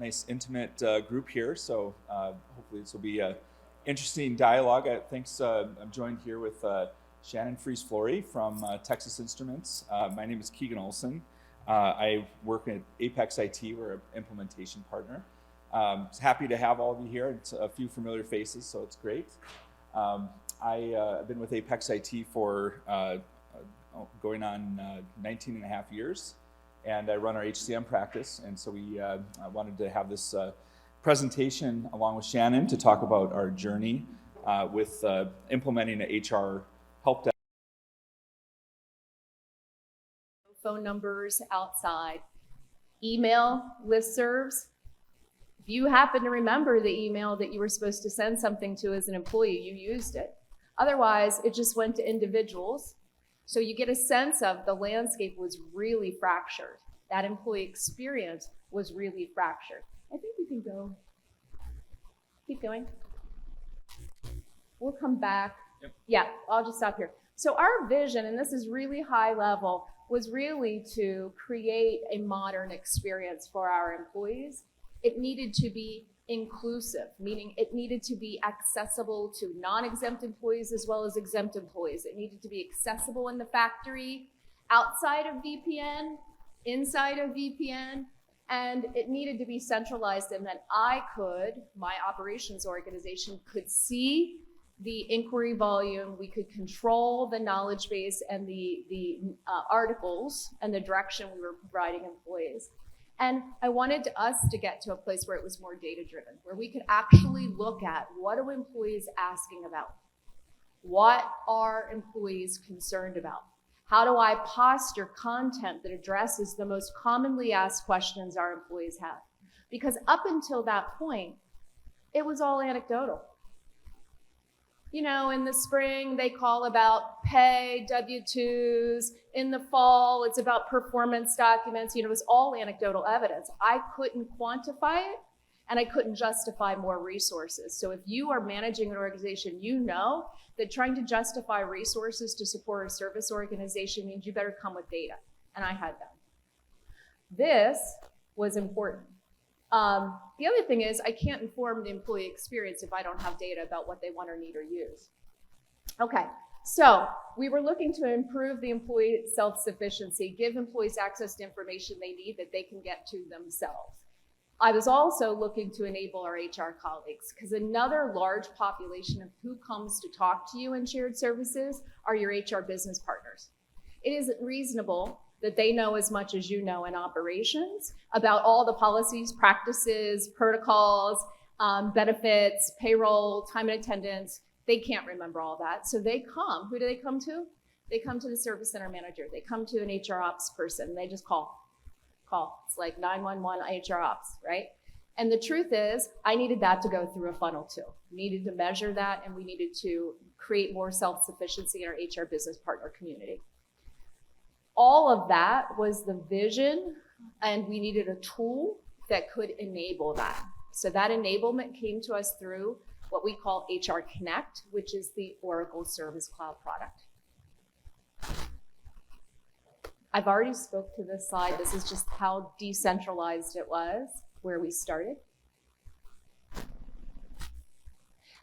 nice intimate group here. So hopefully this will be an interesting dialogue. Thanks. I'm joined here with Shannon Fries-Flory from Texas Instruments. My name is Keegan Olson. I work at Apex IT. We're an implementation partner. Happy to have all of you here. It's a few familiar faces, so it's great. I've been with Apex IT for going on 19 and a half years, and I run our HCM practice. And so we wanted to have this presentation along with Shannon to talk about our journey with implementing an HR help desk. Phone numbers outside, email listservs. If you happen to remember the email that you were supposed to send something to as an employee, you used it. Otherwise, it just went to individuals. So you get a sense of the landscape was really fractured. That employee experience was really fractured. I think we can go. Keep going. We'll come back. Yep. Yeah, I'll just stop here. So our vision, and this is really high level, was really to create a modern experience for our employees. It needed to be inclusive, meaning it needed to be accessible to non-exempt employees as well as exempt employees. It needed to be accessible in the factory, outside of VPN, inside of VPN, and it needed to be centralized in that my operations organization could see the inquiry volume, we could control the knowledge base and the articles and the direction we were providing employees. And I wanted us to get to a place where it was more data-driven, where we could actually look at what are employees asking about? What are employees concerned about? How do I posture content that addresses the most commonly asked questions our employees have? Because up until that point, it was all anecdotal. You know, in the spring, they call about pay, W-2s. In the fall, it's about performance documents. You know, it was all anecdotal evidence. I couldn't quantify it, and I couldn't justify more resources. So if you are managing an organization, you know that trying to justify resources to support a service organization means you better come with data, and I had that. This was important. The other thing is I can't inform the employee experience if I don't have data about what they want or need or use. Okay, so we were looking to improve the employee self-sufficiency, give employees access to information they need that they can get to themselves. I was also looking to enable our HR colleagues, because another large population of who comes to talk to you in shared services are your HR business partners. It isn't reasonable that they know as much as you know in operations about all the policies, practices, protocols, benefits, payroll, time and attendance. They can't remember all that. So they come. Who do they come to? They come to the service center manager. They come to an HR ops person. They just call. It's like 911 HR ops, right? And the truth is, I needed that to go through a funnel too. We needed to measure that, and we needed to create more self-sufficiency in our HR business partner community. All of that was the vision, and we needed a tool that could enable that. So that enablement came to us through what we call HR Connect, which is the Oracle Service Cloud product. I've already spoke to this slide. This is just how decentralized it was, where we started.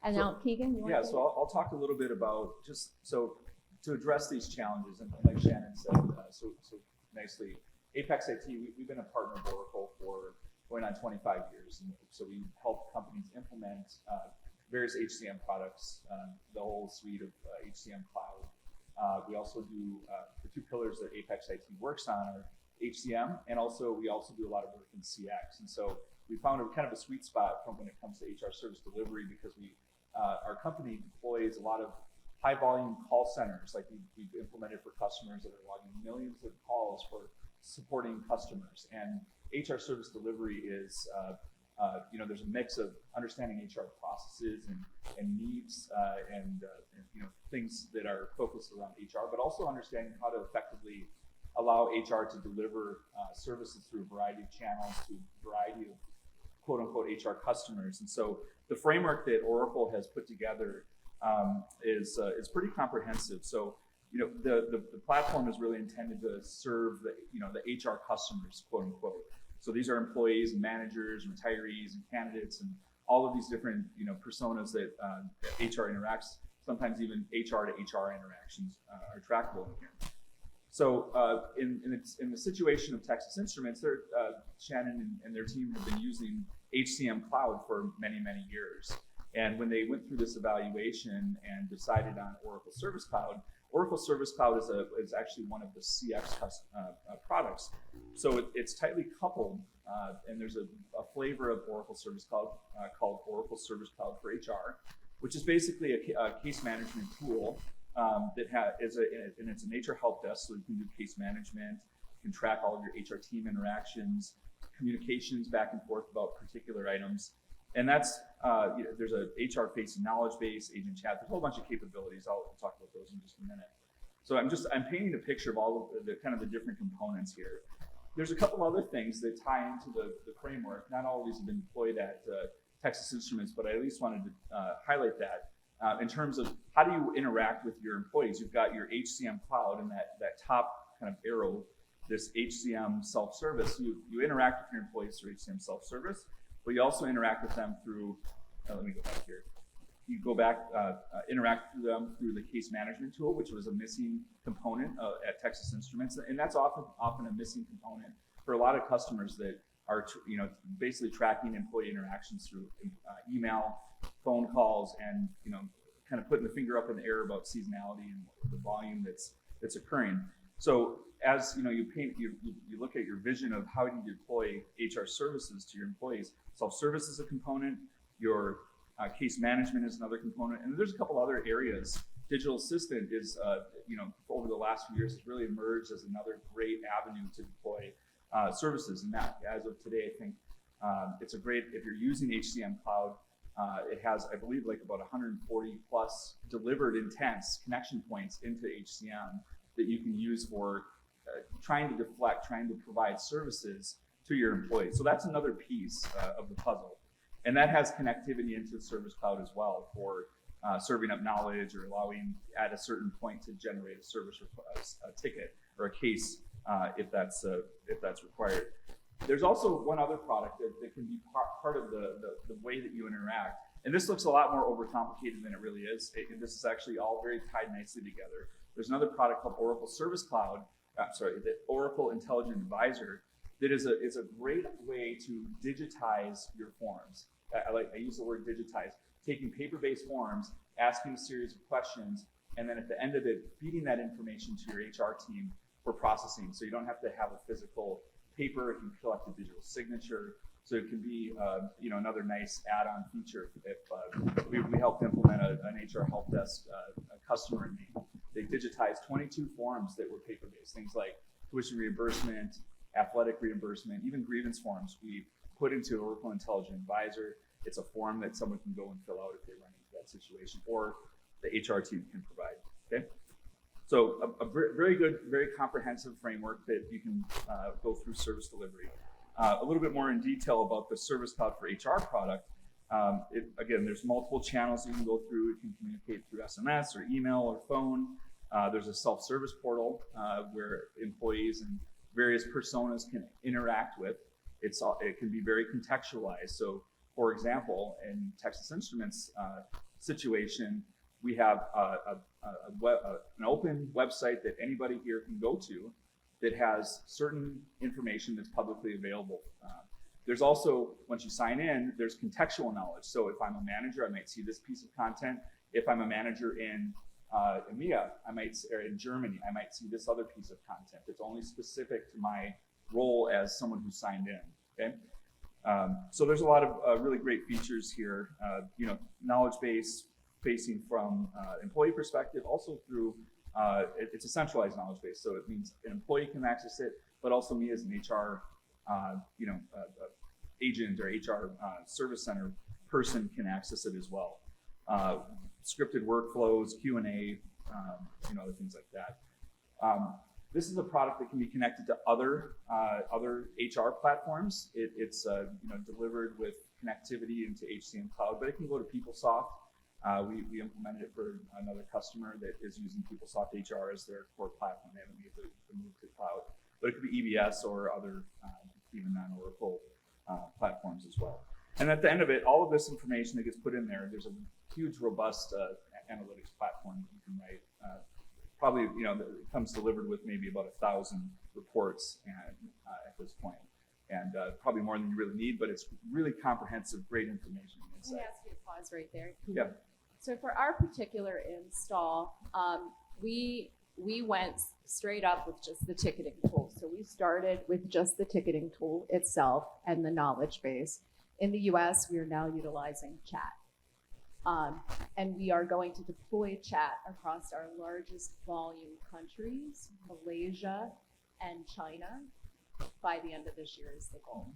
And now, Keegan, you want to? Yeah, so I'll talk a little bit about to address these challenges, and like Shannon said so nicely, Apex IT, we've been a partner of Oracle for going on 25 years. And so we help companies implement various HCM products, the whole suite of HCM Cloud. We also do the two pillars that Apex IT works on are HCM, and we also do a lot of work in CX. And so we found a kind of a sweet spot when it comes to HR service delivery, because our company deploys a lot of high volume call centers, like we've implemented for customers that are logging millions of calls for supporting customers. And HR service delivery is, there's a mix of understanding HR processes and needs and things that are focused around HR, but also understanding how to effectively allow HR to deliver services through a variety of channels to a variety of quote unquote HR customers. And so the framework that Oracle has put together is pretty comprehensive. So, the platform is really intended to serve the HR customers, quote unquote. So these are employees and managers, retirees and candidates, and all of these different personas that HR interacts. Sometimes even HR to HR interactions are trackable in here. So in the situation of Texas Instruments, Shannon and their team have been using HCM Cloud for many, many years. And when they went through this evaluation and decided on Oracle Service Cloud is actually one of the CX products. So it's tightly coupled, and there's a flavor of Oracle Service Cloud called Oracle Service Cloud for HR, which is basically a case management tool and it's an HR help desk, so you can do case management, you can track all of your HR team interactions, communications back and forth about particular items. And that's, there's a HR-facing knowledge base, agent chat, there's a whole bunch of capabilities. I'll talk about those in just a minute. So I'm painting a picture of all of the kind of the different components here. There's a couple other things that tie into the framework. Not all of these have been deployed at Texas Instruments, but I at least wanted to highlight that. In terms of how do you interact with your employees? You've got your HCM Cloud and that top kind of arrow, this HCM self-service. You interact with your employees through HCM self-service, but you also interact with them through, let me go back here. You go back, interact with them through the case management tool, which was a missing component at Texas Instruments. And that's often a missing component for a lot of customers that are basically tracking employee interactions through email, phone calls, and kind of putting the finger up in the air about seasonality and the volume that's occurring. So as you look at your vision of how do you deploy HR services to your employees. Self-service is a component. Your case management is another component, and there's a couple other areas. Digital assistant is, over the last few years, has really emerged as another great avenue to deploy services. And that, as of today, I think it's a great, if you're using HCM Cloud, it has, I believe, like about 140 plus delivered intents, connection points into HCM that you can use for trying to deflect, trying to provide services to your employees. So that's another piece of the puzzle. And that has connectivity into the Service Cloud as well for serving up knowledge or allowing at a certain point to generate a service a ticket or a case if that's required. There's also one other product that can be part of the way that you interact. And this looks a lot more overcomplicated than it really is. This is actually all very tied nicely together. There's another product called Oracle Service Cloud, the Oracle Intelligent Advisor, that is a great way to digitize your forms. I use the word digitize, taking paper-based forms, asking a series of questions, and then at the end of it, feeding that information to your HR team for processing. So you don't have to have a physical paper, you can collect a digital signature. So it can be another nice add-on feature. If we helped implement an HR help desk customer in me. They digitized 22 forms that were paper-based, things like tuition reimbursement, athletic reimbursement, even grievance forms. We put into Oracle Intelligent Advisor. It's a form that someone can go and fill out if they run into that situation, or the HR team can provide. Okay, so a very good, very comprehensive framework that you can go through service delivery. A little bit more in detail about the Service Cloud for HR product. Again, there's multiple channels you can go through. You can communicate through SMS or email or phone. There's a self-service portal where employees and various personas can interact with. It can be very contextualized. So, for example, in Texas Instruments situation, we have an open website that anybody here can go to that has certain information that's publicly available. There's also, once you sign in, there's contextual knowledge. So if I'm a manager, I might see this piece of content. If I'm a manager in EMEA, or in Germany, I might see this other piece of content that's only specific to my role as someone who signed in, okay? So there's a lot of really great features here. Knowledge base facing from employee perspective, also through, it's a centralized knowledge base. So it means an employee can access it, but also me as an HR agent or HR service center person can access it as well. Scripted workflows, Q&A, other things like that. This is a product that can be connected to other HR platforms. It's delivered with connectivity into HCM Cloud, but it can go to PeopleSoft. We implemented it for another customer that is using PeopleSoft HR as their core platform. They haven't made the move to cloud, but it could be EBS or other even non-Oracle platforms as well. And at the end of it, all of this information that gets put in there, there's a huge, robust analytics platform that you can write. Probably, it comes delivered with maybe about 1,000 reports at this point. And probably more than you really need, but it's really comprehensive, great information. Let me ask you to pause right there. Yeah. So for our particular install, we went straight up with just the ticketing tool. So we started with just the ticketing tool itself and the knowledge base. In the US, we are now utilizing chat. And we are going to deploy chat across our largest volume countries, Malaysia and China, by the end of this year is the goal.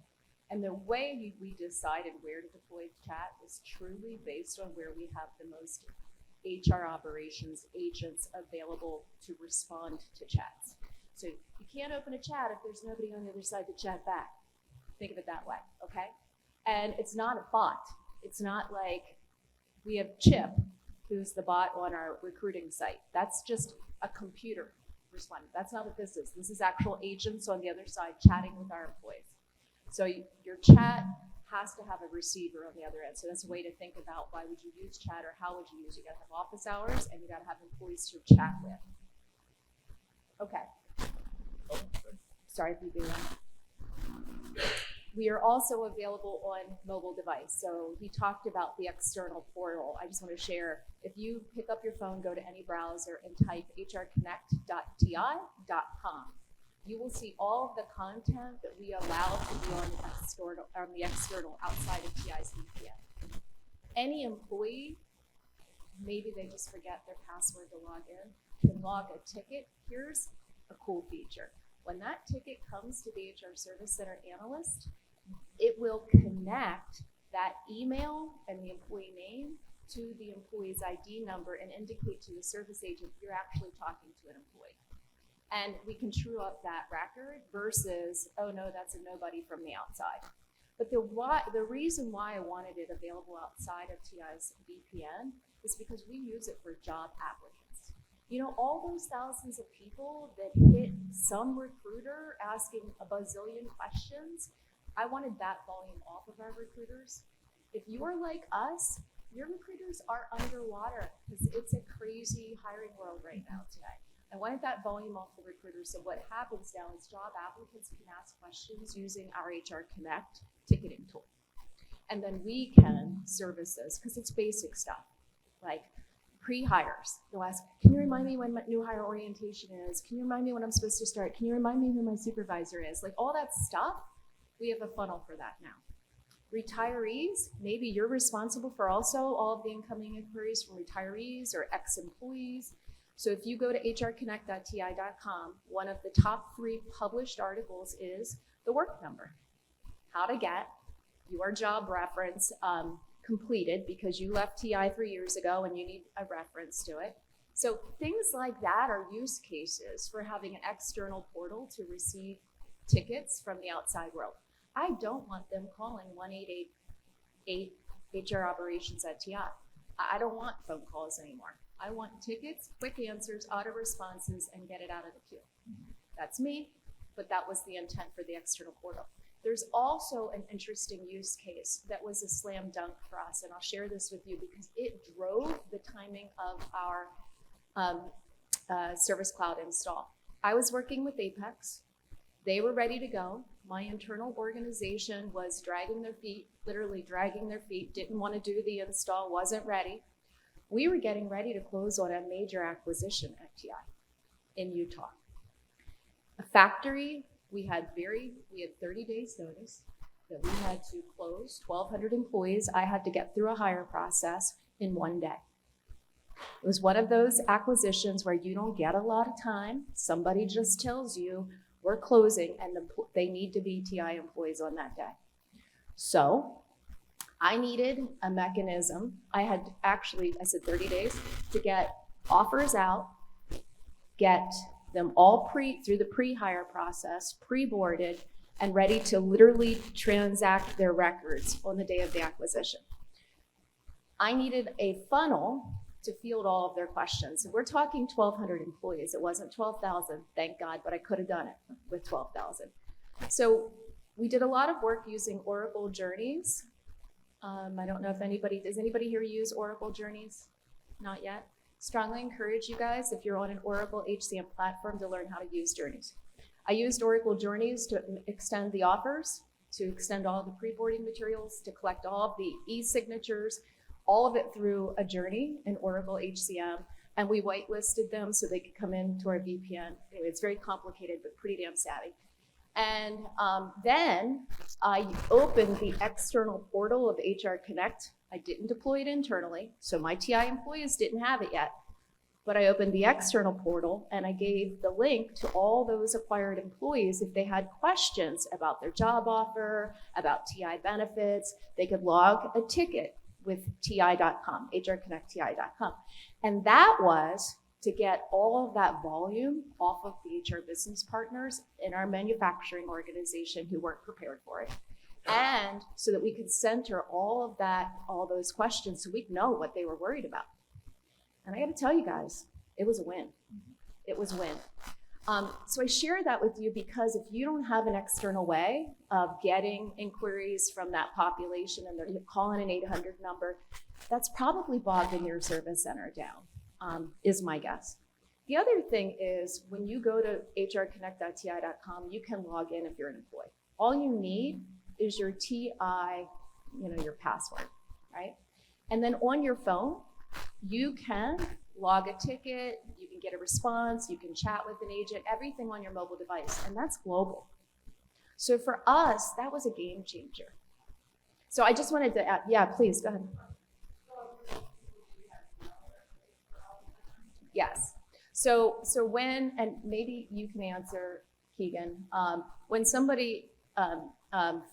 And the way we decided where to deploy chat is truly based on where we have the most HR operations agents available to respond to chats. So you can't open a chat if there's nobody on the other side to chat back. Think of it that way, okay? And it's not a bot. It's not like we have Chip, who's the bot on our recruiting site. That's just a computer responding. That's not what this is. This is actual agents on the other side chatting with our employees. So your chat has to have a receiver on the other end. So that's a way to think about why would you use chat or how would you use it. You gotta have office hours and you gotta have employees to chat with. Okay. Oh, Sorry for being on. We are also available on mobile device. So he talked about the external portal. I just want to share, if you pick up your phone, go to any browser and type hrconnect.ti.com, you will see all of the content that we allow to be on the external outside of TI's VPN. Any employee, maybe they just forget their password to log in, can log a ticket. Here's a cool feature. When that ticket comes to the HR Service Center analyst, it will connect that email and the employee name to the employee's ID number and indicate to the service agent you're actually talking to an employee. And we can true up that record versus, oh no, that's a nobody from the outside. But the reason why I wanted it available outside of TI's VPN is because we use it for job applicants. All those thousands of people that hit some recruiter asking a bazillion questions, I wanted that volume off of our recruiters. If you are like us, your recruiters are underwater because it's a crazy hiring world right now today. I wanted that volume off the recruiters. So what happens now is job applicants can ask questions using our HR Connect ticketing tool. And then we can service this because it's basic stuff like pre-hires. They'll ask, can you remind me when my new hire orientation is? Can you remind me when I'm supposed to start? Can you remind me who my supervisor is? Like all that stuff, we have a funnel for that now. Retirees, maybe you're responsible for also all of the incoming inquiries from retirees or ex-employees. So if you go to hrconnect.ti.com, one of the top 3 published articles is the work number. How to get your job reference completed because you left TI 3 years ago and you need a reference to it. So things like that are use cases for having an external portal to receive tickets from the outside world. I don't want them calling 1-888 HR operations at TI. I don't want phone calls anymore. I want tickets, quick answers, auto responses, and get it out of the queue. That's me, but that was the intent for the external portal. There's also an interesting use case that was a slam dunk for us, and I'll share this with you because it drove the timing of our Service Cloud install. I was working with Apex. They were ready to go. My internal organization was dragging their feet, literally dragging their feet, didn't want to do the install, wasn't ready. We were getting ready to close on a major acquisition at TI in Utah. A factory, we had 30 days notice that we had to close 1,200 employees. I had to get through a hire process in 1 day. It was one of those acquisitions where you don't get a lot of time. Somebody just tells you, we're closing, and they need to be TI employees on that day. So I needed a mechanism. I said 30 days to get offers out, get them all through the pre-hire process, pre-boarded, and ready to literally transact their records on the day of the acquisition. I needed a funnel to field all of their questions. We're talking 1,200 employees. It wasn't 12,000, thank God, but I could have done it with 12,000. So We did a lot of work using Oracle Journeys. I don't know if does anybody here use Oracle Journeys? Not yet. Strongly encourage you guys, if you're on an Oracle HCM platform, to learn how to use Journeys. I used Oracle Journeys to extend the offers, to extend all the pre-boarding materials, to collect all of the e-signatures, all of it through a journey in Oracle HCM. And we whitelisted them so they could come into our VPN. Anyway, it's very complicated, but pretty damn savvy. And then I opened the external portal of HR Connect. I didn't deploy it internally, so my TI employees didn't have it yet. But I opened the external portal and I gave the link to all those acquired employees. If they had questions about their job offer, about TI benefits, they could log a ticket with ti.com, hrconnectti.com. And that was to get all of that volume off of the HR business partners in our manufacturing organization who weren't prepared for it. And so that we could center all of that, all those questions, so we'd know what they were worried about. And I gotta tell you guys, it was a win. It was a win. So I share that with you because if you don't have an external way of getting inquiries from that population and they're calling an 800 number, that's probably bogging your service center down, is my guess. The other thing is when you go to hrconnect.ti.com, you can log in if you're an employee. All you need is your TI, your password, right? And then on your phone, you can log a ticket, you can get a response, you can chat with an agent, everything on your mobile device, and that's global. So for us, that was a game changer. So I just wanted to add, yeah, please, go ahead. Yes. So when, and maybe you can answer, Keegan, when somebody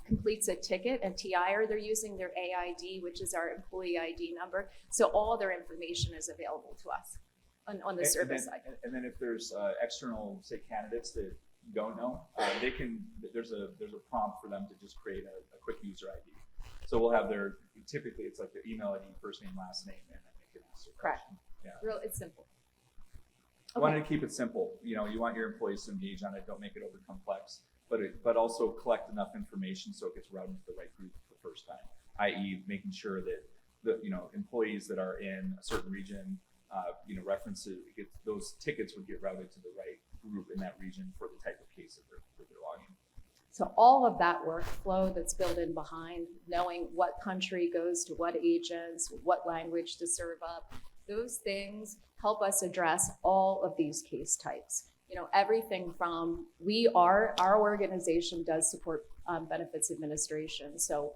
completes a ticket at TI, or they're using their AID, which is our employee ID number, so all their information is available to us on the service side. And then if there's external, say, candidates that don't know, there's a prompt for them to just create a quick user ID. So we'll have typically it's like their email ID, first name, last name, and then they can answer. Correct. Yeah. It's simple. I wanted to keep it simple. You want your employees to engage on it. Don't make it over complex, but also collect enough information so it gets routed to the right group the first time. I.e., making sure that the employees that are in a certain region, references, those tickets would get routed to the right group in that region for the type of case that they're logging. So all of that workflow that's built in behind, knowing what country goes to what agents, what language to serve up, those things help us address all of these case types. Everything from our organization does support benefits administration. So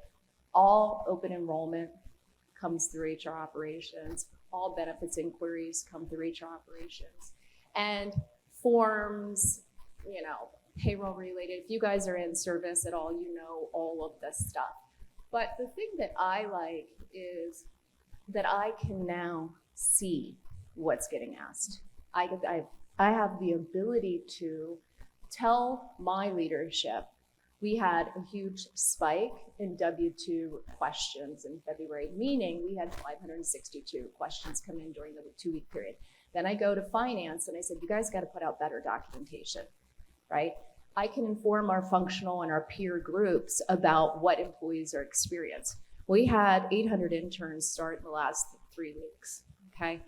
all open enrollment comes through HR operations, all benefits inquiries come through HR operations, and forms, payroll related. If you guys are in service at all, you know all of this stuff. But the thing that I like is that I can now see what's getting asked. I have the ability to tell my leadership. We had a huge spike in W-2 questions in February, meaning we had 562 questions come in during the 2-week period. Then I go to finance and I said, you guys got to put out better documentation, right? I can inform our functional and our peer groups about what employees are experiencing. We had 800 interns start in the last 3 weeks, okay?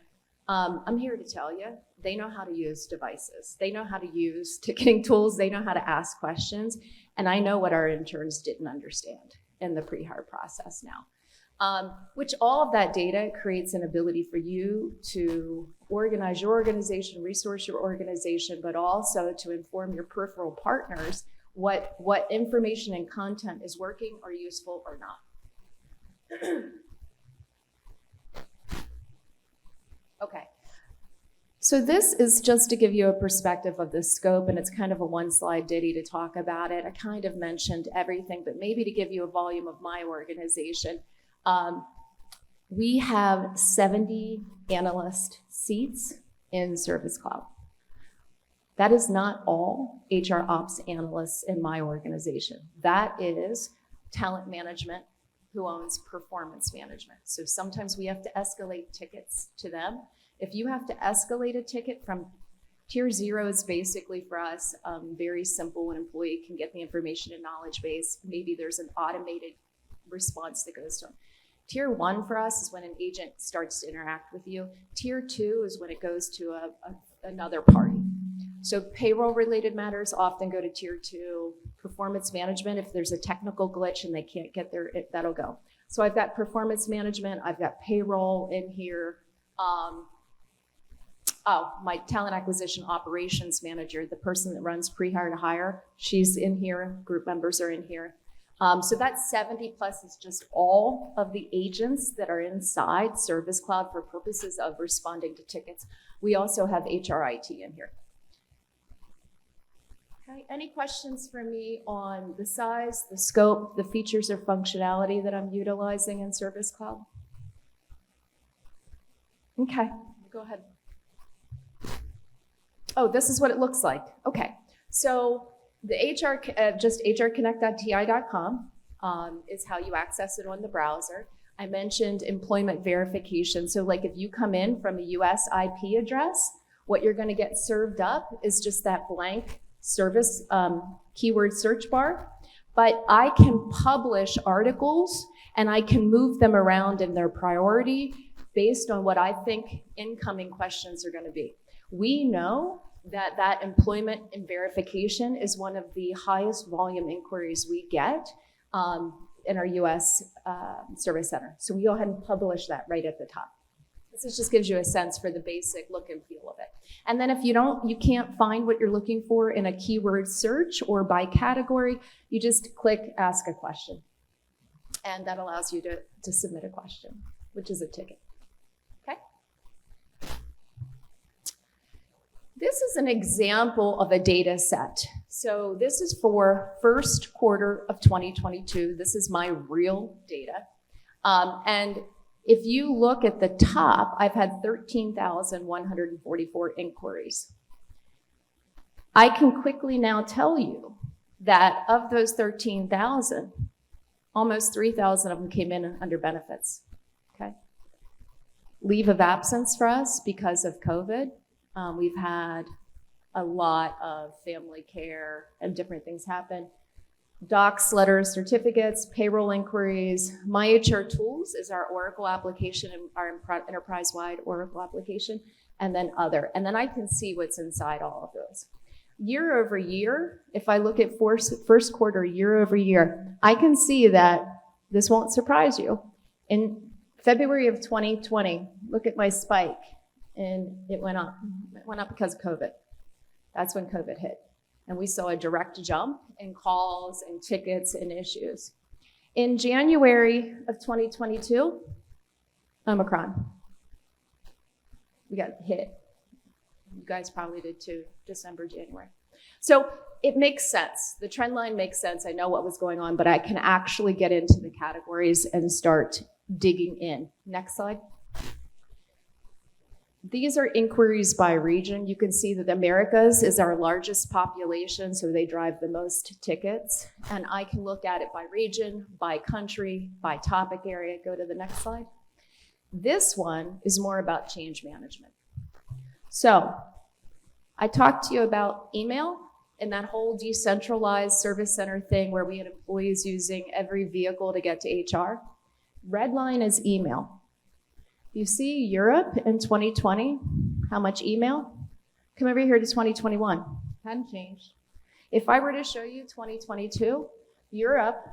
I'm here to tell you, they know how to use devices. They know how to use ticketing tools. They know how to ask questions. And I know what our interns didn't understand in the pre-hire process now, which all of that data creates an ability for you to organize your organization, resource your organization, but also to inform your peripheral partners what information and content is working or useful or not. Okay, so this is just to give you a perspective of the scope, and it's kind of a one-slide ditty to talk about it. I kind of mentioned everything, but maybe to give you a volume of my organization. We have 70 analyst seats in Service Cloud. That is not all HR ops analysts in my organization. That is talent management, who owns performance management. So sometimes we have to escalate tickets to them. If you have to escalate a ticket from Tier 0 is basically for us very simple. An employee can get the information in knowledge base. Maybe there's an automated response that goes to them. Tier 1 for us is when an agent starts to interact with you. Tier 2 is when it goes to another party. So payroll related matters often go to tier 2. Performance management, if there's a technical glitch and they can't get there, that'll go. So I've got performance management, I've got payroll in here. My talent acquisition operations manager, the person that runs pre-hire to hire, she's in here, group members are in here. So that 70 plus is just all of the agents that are inside Service Cloud for purposes of responding to tickets. We also have HRIT in here. Okay, any questions for me on the size, the scope, the features or functionality that I'm utilizing in Service Cloud? Okay, go ahead. Oh, this is what it looks like. Okay, so the just hrconnect.ti.com is how you access it on the browser. I mentioned employment verification. So like if you come in from a US IP address, what you're gonna get served up is just that blank service keyword search bar, but I can publish articles and I can move them around in their priority based on what I think incoming questions are gonna be. We know that employment and verification is one of the highest volume inquiries we get in our US service center. So we go ahead and publish that right at the top. This just gives you a sense for the basic look and feel of it. And then if you can't find what you're looking for in a keyword search or by category, you just click ask a question. And that allows you to submit a question, which is a ticket. Okay? This is an example of a data set. So this is for first quarter of 2022. This is my real data. And if you look at the top, I've had 13,144 inquiries. I can quickly now tell you that of those 13,000, almost 3,000 of them came in under benefits, okay? Leave of absence for us because of COVID. We've had a lot of family care and different things happen. Docs, letters, certificates, payroll inquiries. My HR Tools is our Oracle application, and our enterprise-wide Oracle application, and then other. And then I can see what's inside all of those. Year over year, if I look at first quarter year over year, I can see that this won't surprise you. In February of 2020, look at my spike, and it went up. It went up because of COVID. That's when COVID hit. And we saw a direct jump in calls and tickets and issues. In January of 2022, Omicron. We got hit. You guys probably did too, December, January. So it makes sense. The trend line makes sense. I know what was going on, but I can actually get into the categories and start digging in. Next slide. These are inquiries by region. You can see that the Americas is our largest population, so they drive the most tickets. And I can look at it by region, by country, by topic area. Go to the next slide. This one is more about change management. So I talked to you about email and that whole decentralized service center thing where we had employees using every vehicle to get to HR. Red line is email. You see Europe in 2020, how much email? Come over here to 2021, hadn't changed. If I were to show you 2022, Europe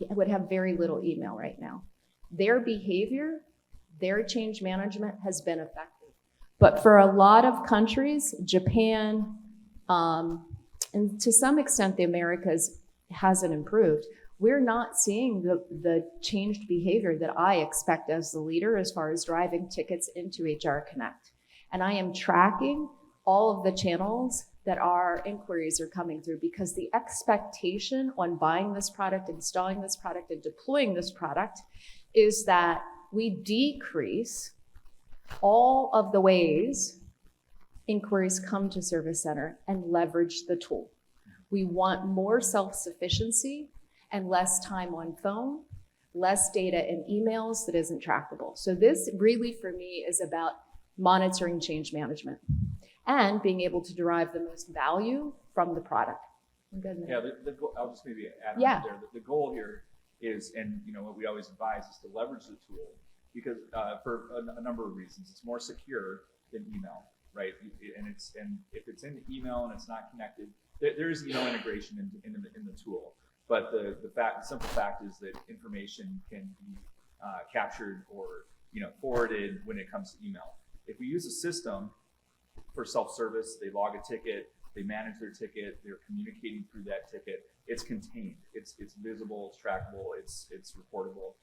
would have very little email right now. Their behavior, their change management has been effective. But for a lot of countries, Japan, and to some extent the Americas hasn't improved. We're not seeing the changed behavior that I expect as the leader as far as driving tickets into HR Connect. And I am tracking all of the channels that our inquiries are coming through because the expectation on buying this product, installing this product, and deploying this product is that we decrease all of the ways inquiries come to Service Center and leverage the tool. We want more self-sufficiency and less time on phone, less data in emails that isn't trackable. So this really, for me, is about monitoring change management. and being able to derive the most value from the product. I'm good now. Yeah, the goal, I'll just maybe add on Yeah. there. The goal here is, and what we always advise is to leverage the tool because for a number of reasons. It's more secure than email, right? And if it's in email and it's not connected, there is integration in the tool. But the simple fact is that information can be captured or forwarded when it comes to email. If we use a system for self-service, they log a ticket, they manage their ticket, they're communicating through that ticket. It's contained, it's visible, it's trackable, it's reportable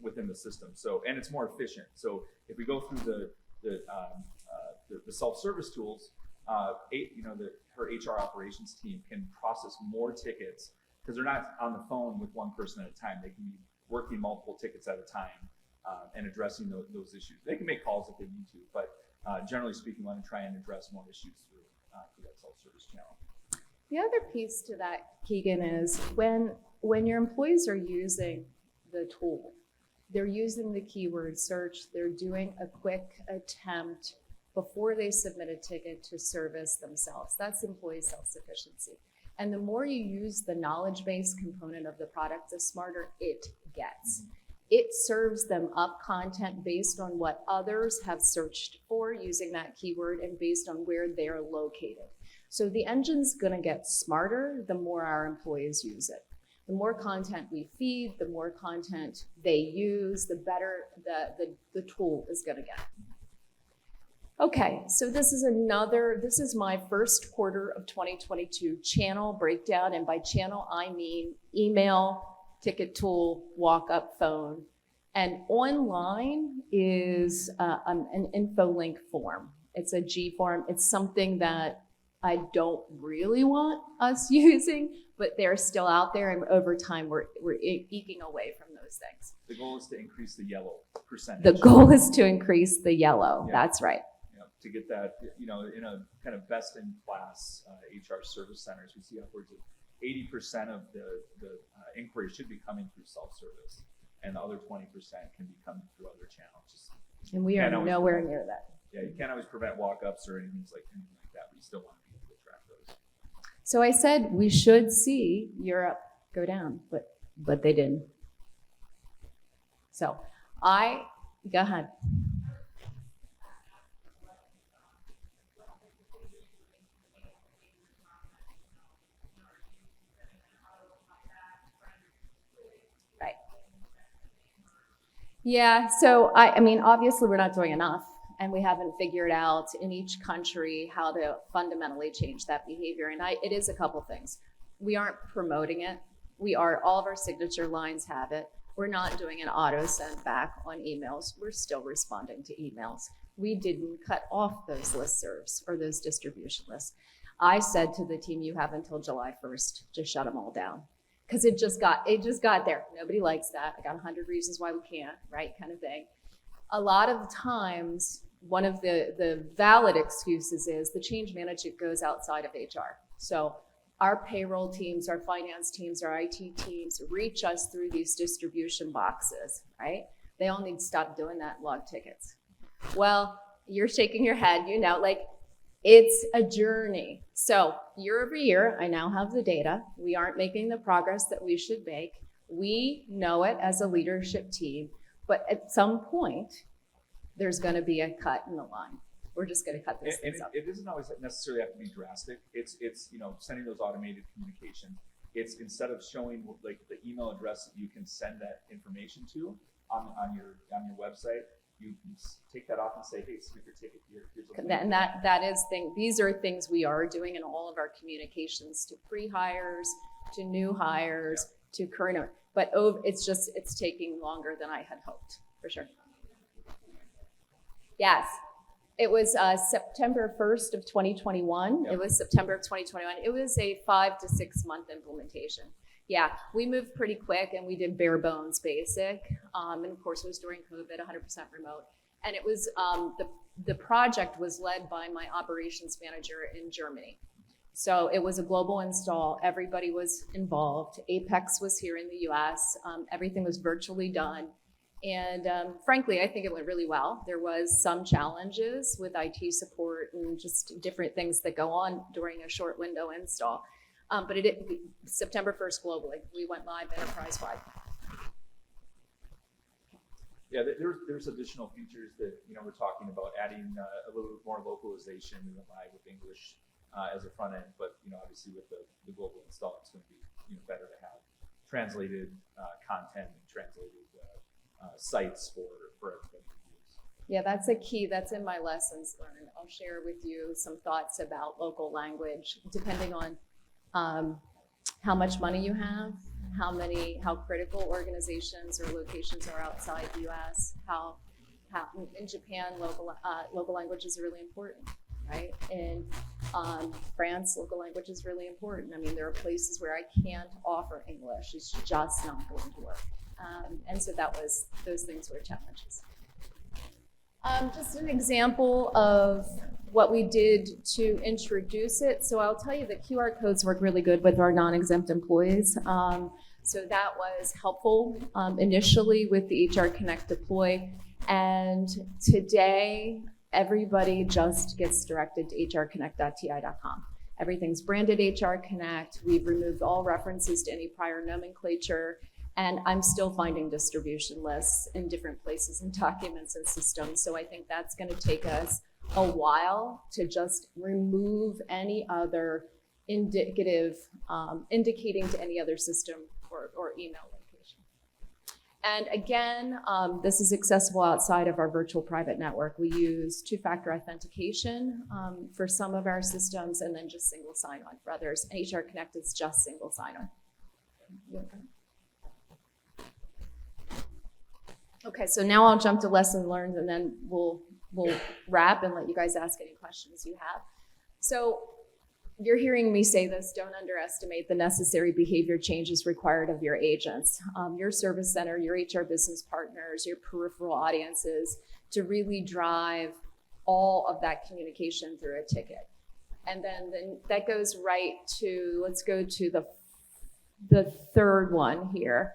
within the system. So, and it's more efficient. So if we go through the self-service tools, her HR operations team can process more tickets because they're not on the phone with one person at a time. They can be working multiple tickets at a time and addressing those issues. They can make calls if they need to, but generally speaking, we want to try and address more issues through that self-service channel. The other piece to that, Keegan, is when your employees are using the tool, they're using the keyword search, they're doing a quick attempt before they submit a ticket to service themselves. That's employee self-sufficiency. And the more you use the knowledge-based component of the product, the smarter it gets. It serves them up content based on what others have searched for using that keyword and based on where they're located. So the engine's gonna get smarter the more our employees use it. The more content we feed, the more content they use, the better the tool is gonna get. Okay, so this is my first quarter of 2022 channel breakdown, and by channel I mean email, ticket tool, walk-up phone, and online is an info link form. It's a G form. It's something that I don't really want us using, but they're still out there, and over time we're eking away from those things. The goal is to increase the yellow percentage. The goal is to increase the yellow. Yeah. That's right. To get that, in a kind of best-in-class HR service centers, we see upwards of 80% of the inquiries should be coming through self-service, and the other 20% can be coming through other channels. And we are nowhere near that. Yeah, you can't always prevent walk-ups or anything like that, but you still want to be able to track those. So I said we should see Europe go down, but they didn't. So go ahead. Yeah, so I mean, obviously we're not doing enough, and we haven't figured out in each country how to fundamentally change that behavior. And it is a couple things. We aren't promoting it. All of our signature lines have it. We're not doing an auto send back on emails. We're still responding to emails. We didn't cut off those listservs or those distribution lists. I said to the team, you have until July 1st to shut them all down. Because it just got there. Nobody likes that. I got 100 reasons why we can't, right? Kind of thing. A lot of times, one of the valid excuses is the change management goes outside of HR. So our payroll teams, our finance teams, our IT teams reach us through these distribution boxes, right? They all need to stop doing that and log tickets. Well, you're shaking your head, it's a journey. So year over year, I now have the data. We aren't making the progress that we should make. We know it as a leadership team, but at some point, there's gonna be a cut in the line. We're just gonna cut this things up. It doesn't always necessarily have to be drastic. It's sending those automated communications. It's instead of showing the email address that you can send that information to on your website, you take that off and say, hey, submit your ticket here. These are things we are doing in all of our communications to pre-hires, to new hires, to current, but it's taking longer than I had hoped, for sure. Yes, it was September 1st of 2021. Yep. It was September of 2021. It was a 5 to 6 month implementation. Yeah, we moved pretty quick and we did bare bones basic. And of course it was during COVID, 100% remote. And it was, the project was led by my operations manager in Germany. So it was a global install, everybody was involved. Apex was here in the US, everything was virtually done. And frankly, I think it went really well. There was some challenges with IT support and just different things that go on during a short window install. But September 1st globally, we went live enterprise-wide. Yeah, there's additional features that we're talking about adding a little bit more localization in the live with English as a front end, but obviously with the global install, it's going to be better to have translated content and translated sites for everybody to use. Yeah, that's a key. That's in my lessons learned. I'll share with you some thoughts about local language, depending on how much money you have, how critical organizations or locations are outside the U.S. How in Japan local language is really important, right? In France, local language is really important. I mean, there are places where I can't offer English; it's just not going to work. And so those things were challenges. Just an example of what we did to introduce it. So I'll tell you the QR codes work really good with our non-exempt employees. So that was helpful initially with the HR Connect deploy. And today, everybody just gets directed to hrconnect.ti.com. Everything's branded HR Connect. We've removed all references to any prior nomenclature. And I'm still finding distribution lists in different places and documents and systems. So I think that's going to take us a while to just remove any other indicating to any other system or email location. And again, this is accessible outside of our virtual private network. We use two-factor authentication for some of our systems, and then just single sign-on for others. And HR Connect is just single sign-on. Okay, so now I'll jump to lessons learned, and then we'll wrap and let you guys ask any questions you have. So you're hearing me say this, don't underestimate the necessary behavior changes required of your agents, your service center, your HR business partners, your peripheral audiences, to really drive all of that communication through a ticket. And then that goes right to, let's go to the third one here.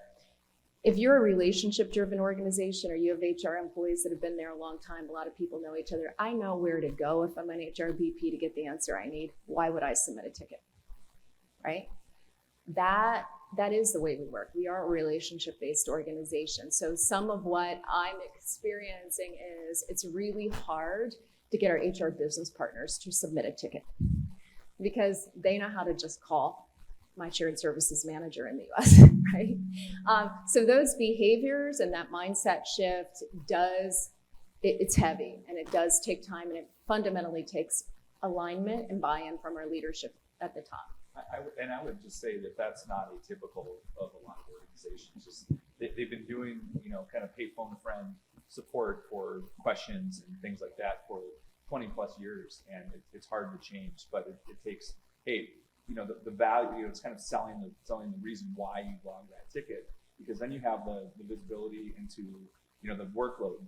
If you're a relationship-driven organization or you have HR employees that have been there a long time, a lot of people know each other, I know where to go if I'm an HR VP to get the answer I need. Why would I submit a ticket, right? That is the way we work. We are a relationship-based organization. So some of what I'm experiencing is it's really hard to get our HR business partners to submit a ticket because they know how to just call my shared services manager in the US, right? So those behaviors and that mindset shift it's heavy and it does take time, and it fundamentally takes alignment and buy-in from our leadership at the top. I would just say that that's not atypical of a lot of organizations. Just they've been doing, kind of pay phone a friend support for questions and things like that for 20 plus years, and it's hard to change, but it takes, the value, it's kind of selling the reason why you log that ticket, because then you have the visibility into, the workload.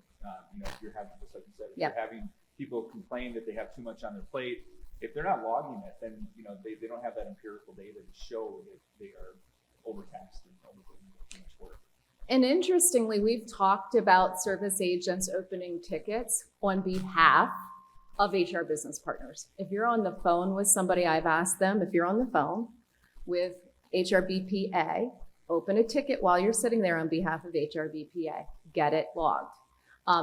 If you're having, just like you said, if you're having people complain that they have too much on their plate, if they're not logging it, then, they don't have that empirical data to show that they are overtaxed and overdoing too much work. And interestingly, we've talked about service agents opening tickets on behalf of HR business partners. If you're on the phone with somebody, I've asked them, if you're on the phone with HR BPA, open a ticket while you're sitting there on behalf of HR BPA, get it logged.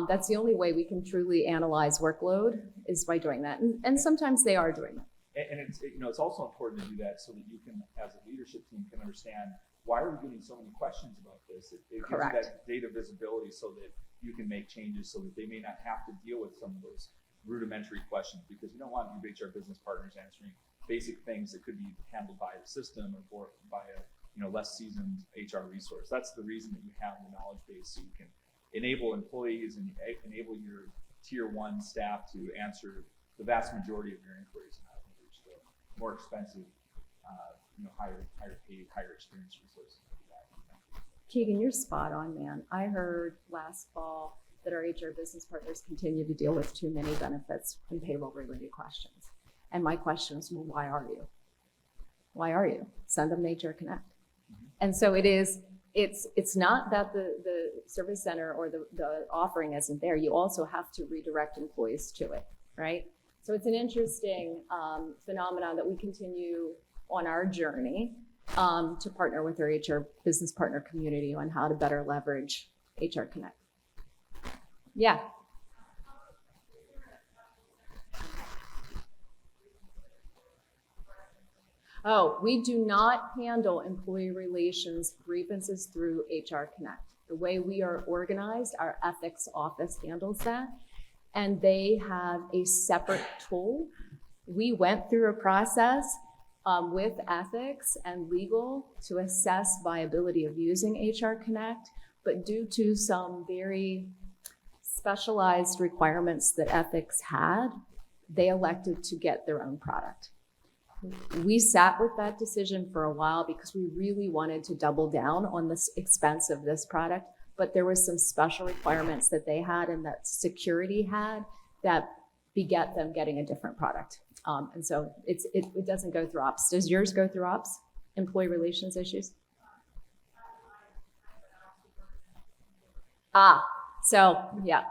That's the only way we can truly analyze workload is by doing that. And sometimes they are doing that. And it's also important to do that so that you can, as a leadership team, can understand why are we getting so many questions about this? It gives you that data visibility so that you can make changes so that they may not have to deal with some of those rudimentary questions, because you don't want your HR business partners answering basic things that could be handled by the system or by a less seasoned HR resource. That's the reason that you have the knowledge base, so you can enable employees and enable your tier one staff to answer the vast majority of your inquiries and not reach the more expensive, higher paid, higher experienced resources. Keegan, you're spot on, man. I heard last fall that our HR business partners continue to deal with too many benefits and payroll-related questions. And my question is, well, why are you? Why are you? Send them to HR Connect. Mm-hmm. And so it is it's not that the service center or the offering isn't there. You also have to redirect employees to it, right? So it's an interesting phenomenon that we continue on our journey to partner with our HR business partner community on how to better leverage HR Connect. Yeah. Oh, we do not handle employee relations grievances through HR Connect. The way we are organized, our ethics office handles that, and they have a separate tool. We went through a process with ethics and legal to assess viability of using HR Connect, but due to some very specialized requirements that ethics had, they elected to get their own product. We sat with that decision for a while because we really wanted to double down on the expense of this product, but there was some special requirements that they had and that security had that beget them getting a different product. And so it doesn't go through ops. Does yours go through ops, employee relations issues? So yeah.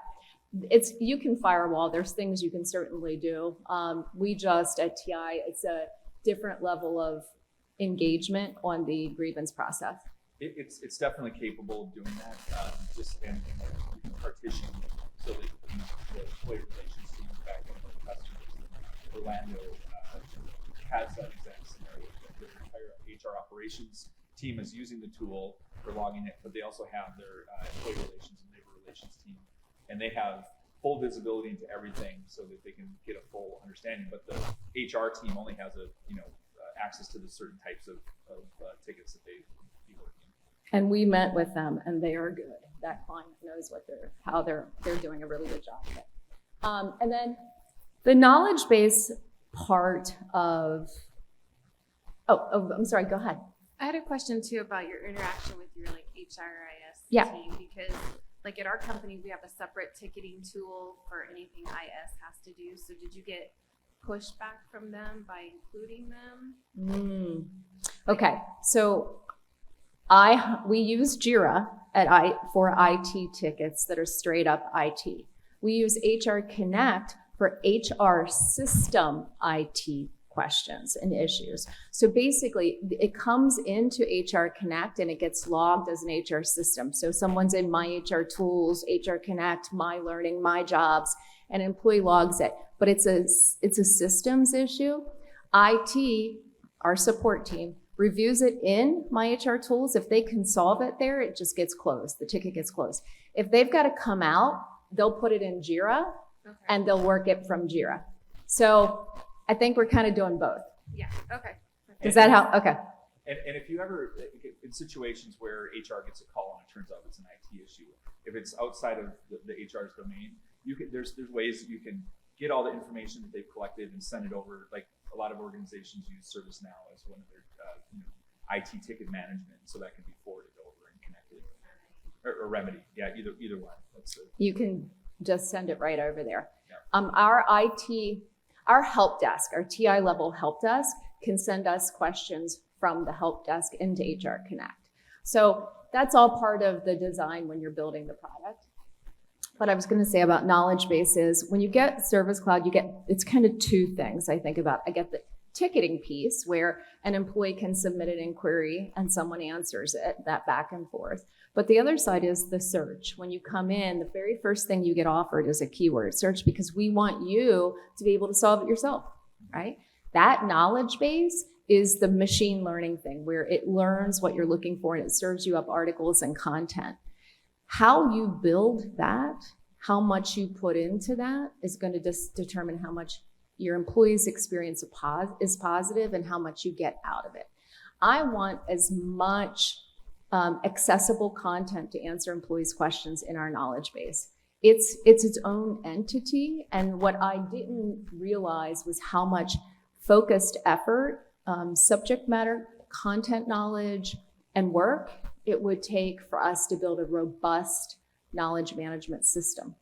You can firewall. There's things you can certainly do. We just at TI, it's a different level of engagement on the grievance process. It's definitely capable of doing that. Just and partition so that the employee relations team back in the customers. Orlando has that exact scenario. The entire HR operations team is using the tool for logging it, but they also have their employee relations and labor relations team. And they have full visibility into everything so that they can get a full understanding. But the HR team only has access to the certain types of tickets that they be working. And we met with them, and they are good. That client knows how they're doing a really good job of it. And then the knowledge base part of. I'm sorry. Go ahead. I had a question too about your interaction with your HRIS team, because at our company, we have a separate ticketing tool for anything IS has to do. So did you get pushback from them by including them? Okay, so we use Jira for IT tickets that are straight up IT. We use HR Connect for HR system IT questions and issues. So basically, it comes into HR Connect and it gets logged as an HR system. So someone's in My HR Tools, HR Connect, My Learning, My Jobs, and employee logs it. But it's a systems issue. IT, our support team, reviews it in My HR Tools. If they can solve it there, it just gets closed. The ticket gets closed. If they've got to come out, they'll put it in Jira, and they'll work it from Jira. So I think we're kind of doing both. Yeah. Okay. Does that help? Okay. And if you ever, in situations where HR gets a call and it turns out it's an IT issue, if it's outside of the HR's domain, there's ways that you can get all the information that they've collected and send it over. Like a lot of organizations use ServiceNow as one of their IT ticket management, so that can be forwarded over and connected. Or Remedy, yeah, either one. You can just send it right over there. Yeah. Our help desk, our TI level help desk, can send us questions from the help desk into HR Connect. So that's all part of the design when you're building the product. What I was going to say about knowledge bases, when you get Service Cloud, it's kind of two things I think about. I get the ticketing piece where an employee can submit an inquiry and someone answers it, that back and forth. But the other side is the search. When you come in, the very first thing you get offered is a keyword search because we want you to be able to solve it yourself, right? That knowledge base is the machine learning thing where it learns what you're looking for and it serves you up articles and content. How you build that, how much you put into that is going to determine how much your employees' experience is positive and how much you get out of it. I want as much accessible content to answer employees' questions in our knowledge base. It's its own entity, and what I didn't realize was how much focused effort, subject matter, content knowledge, and work it would take for us to build a robust knowledge management system.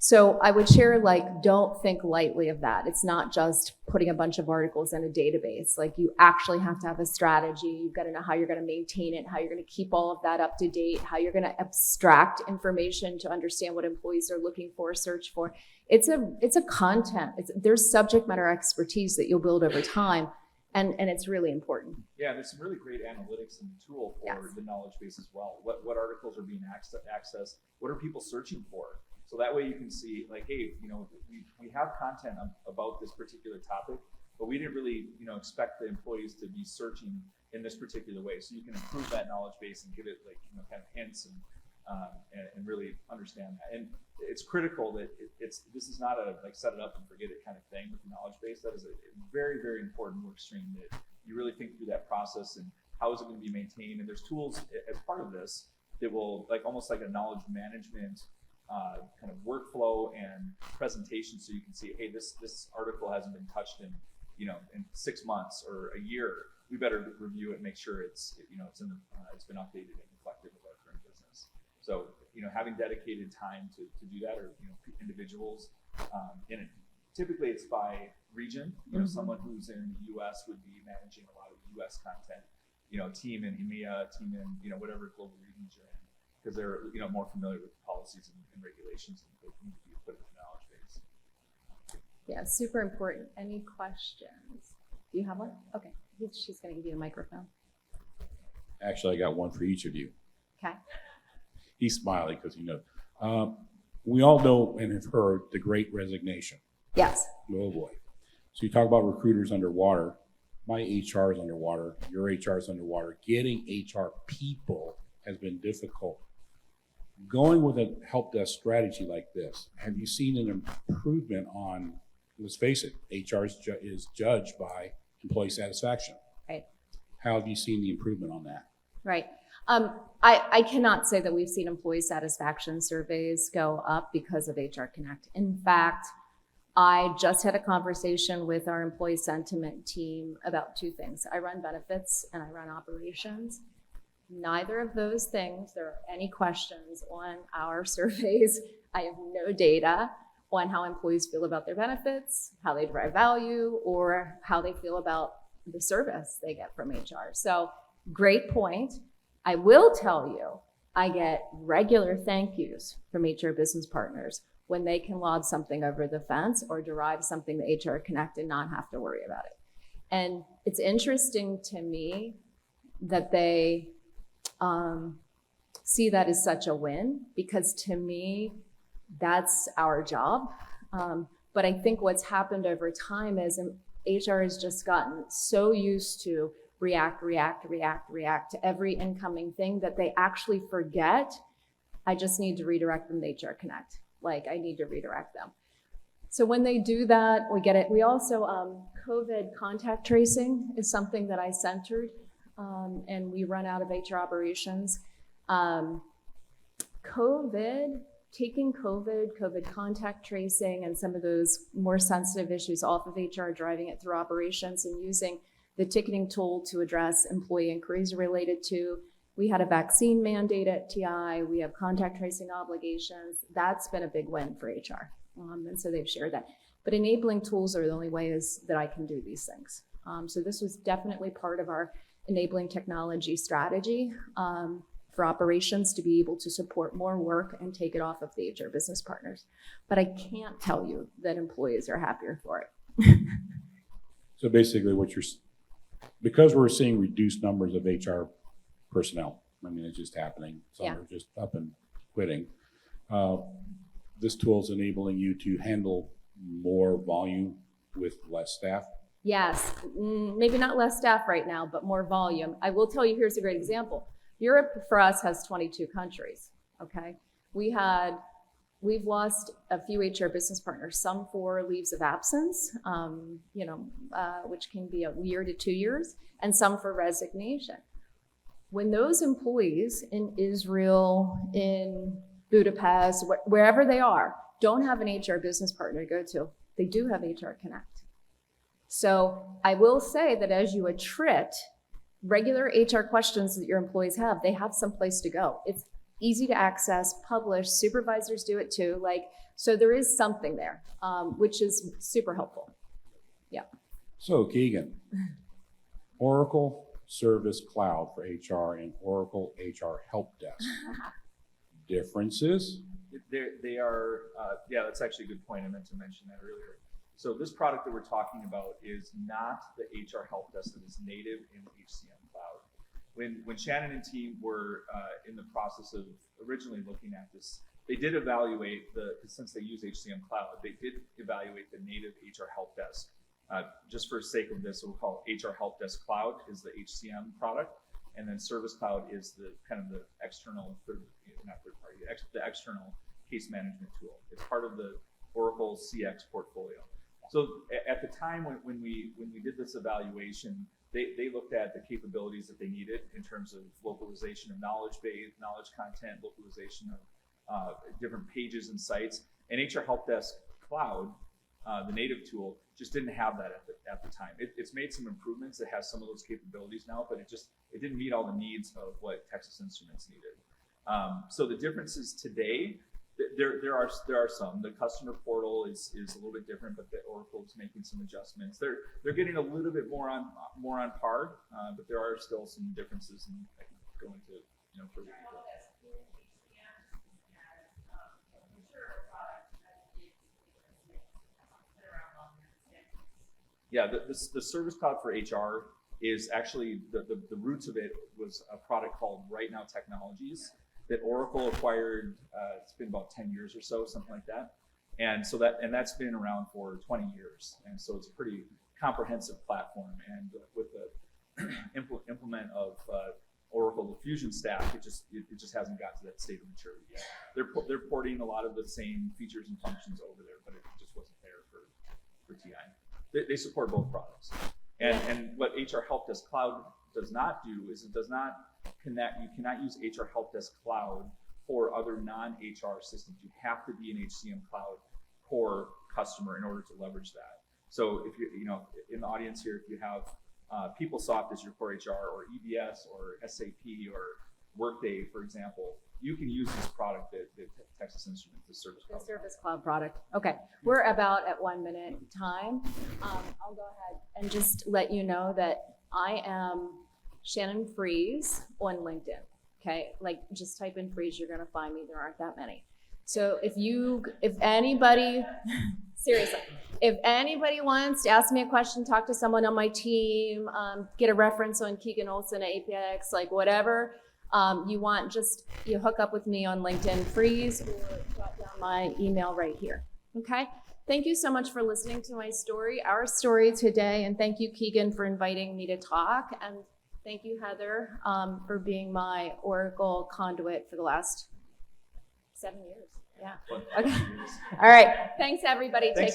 So I would share, like, don't think lightly of that. It's not just putting a bunch of articles in a database. Like, you actually have to have a strategy. You've got to know how you're going to maintain it, how you're going to keep all of that up to date, how you're going to abstract information to understand what employees are looking for, search for. It's a content. There's subject matter expertise that you'll build over time, and it's really important. Yeah, there's some really great analytics in the tool for Yes. the knowledge base as well. What articles are being accessed? What are people searching for? So that way you can see, like, hey, we have content about this particular topic, but we didn't really, expect the employees to be searching in this particular way. So you can improve that knowledge base and give it, like, kind of hints and really understand that. And it's critical that this is not a like set it up and forget it kind of thing with the knowledge base. That is a very, very important work stream that you really think through that process and how is it going to be maintained. And there's tools as part of this that will, like, almost like a knowledge management kind of workflow and presentation, so you can see, hey, this article hasn't been touched in 6 months or a year. We better review it, make sure it's been updated and reflective of our current business. So having dedicated time to do that, or individuals in it. Typically, it's by region. Someone who's in the U.S. would be managing a lot of U.S. content. Team in EMEA, team in whatever global regions you're in, because they're more familiar with policies and regulations and they need to be put in the knowledge base. Yeah, super important. Any questions? Do you have one? Okay, she's going to give you a microphone. Actually, I got one for each of you. Okay. He's smiling because he knows. We all know and have heard the Great Resignation. Yes. Oh boy. So you talk about recruiters underwater. My HR is underwater. Your HR is underwater. Getting HR people has been difficult. Going with a help desk strategy like this, have you seen an improvement on, let's face it, HR is judged by employee satisfaction. Right. How have you seen the improvement on that? Right. I cannot say that we've seen employee satisfaction surveys go up because of HR Connect. In fact, I just had a conversation with our employee sentiment team about two things. I run benefits and I run operations. Neither of those things, there are any questions on our surveys. I have no data on how employees feel about their benefits, how they derive value, or how they feel about the service they get from HR. So great point. I will tell you, I get regular thank yous from HR business partners when they can lob something over the fence or derive something to HR Connect and not have to worry about it. And it's interesting to me that they see that as such a win, because to me, that's our job. But I think what's happened over time is HR has just gotten so used to react to every incoming thing that they actually forget, I just need to redirect them to HR Connect. Like, I need to redirect them. So when they do that, we get it. We also, COVID contact tracing is something that I centered, and we run out of HR operations. Taking COVID contact tracing and some of those more sensitive issues off of HR, driving it through operations and using the ticketing tool to address employee inquiries related to. We had a vaccine mandate at TI. We have contact tracing obligations. That's been a big win for HR. And so they've shared that. But enabling tools are the only ways that I can do these things. So this was definitely part of our enabling technology strategy for operations to be able to support more work and take it off of the HR business partners. But I can't tell you that employees are happier for it. So basically because we're seeing reduced numbers of HR personnel, I mean, it's just happening. Some are just up and quitting. This tool is enabling you to handle more volume with less staff. Yes, maybe not less staff right now, but more volume. I will tell you, here's a great example. Europe for us has 22 countries, okay? We've lost a few HR business partners, some for leaves of absence, which can be a year to 2 years, and some for resignation. When those employees in Israel, in Budapest, wherever they are, don't have an HR business partner to go to, they do have HR Connect. So I will say that as you attrit regular HR questions that your employees have, they have some place to go. easy to access, publish, supervisors do it too. So there is something there, which is super helpful. Yeah. So Keegan, Oracle Service Cloud for HR and Oracle HR Help Desk. Differences? They are, yeah, that's actually a good point. I meant to mention that earlier. So this product that we're talking about is not the HR help desk that is native in HCM Cloud. When Shannon and team were in the process of originally looking at this, they did evaluate since they use HCM Cloud, they did evaluate the native HR help desk. Just for sake of this, we'll call it HR Help Desk Cloud is the HCM product, and then Service Cloud is the kind of the external, the external case management tool. It's part of the Oracle CX portfolio. So at the time when we did this evaluation, they looked at the capabilities that they needed in terms of localization of knowledge base, knowledge content, localization of different pages and sites, and HR Help Desk Cloud, the native tool, just didn't have that at the time. It's made some improvements. It has some of those capabilities now, but it didn't meet all the needs of what Texas Instruments needed. So the differences today, there are some. The customer portal is a little bit different, but the Oracle is making some adjustments. They're getting a little bit more on par, but there are still some differences, and I can go into further detail. Yeah, the Service Cloud for HR is actually, the roots of it was a product called Right Now Technologies that Oracle acquired. It's been about 10 years or so, something like that. And so that's been around for 20 years. And so it's a pretty comprehensive platform. And with the implement of Oracle, the Fusion stack, it just hasn't got to that state of maturity yet. They're porting a lot of the same features and functions over there, but it just wasn't there for TI. They support both products. And what HR Help Desk Cloud does not do is it does not connect. You cannot use HR Help Desk Cloud for other non-HR systems. You have to be an HCM Cloud core customer in order to leverage that. So if you in the audience here, if you have PeopleSoft as your core HR, or EBS, or SAP, or Workday, for example, you can use this product that Texas Instruments, the Service Cloud. The Service Cloud product. Okay, we're about at 1 minute time. I'll go ahead and just let you know that I am Shannon Freeze on LinkedIn. Okay, just type in Freeze, you're gonna find me. There aren't that many. So if anybody, seriously, if anybody wants to ask me a question, talk to someone on my team, get a reference on Keegan Olson at APX, whatever. You hook up with me on LinkedIn, Freeze, or jot down my email right here. Okay. Thank you so much for listening to my story, our story today, and thank you, Keegan, for inviting me to talk, and thank you, Heather, for being my Oracle conduit for the last 7 years. Yeah. Okay. All right. Thanks, everybody. Take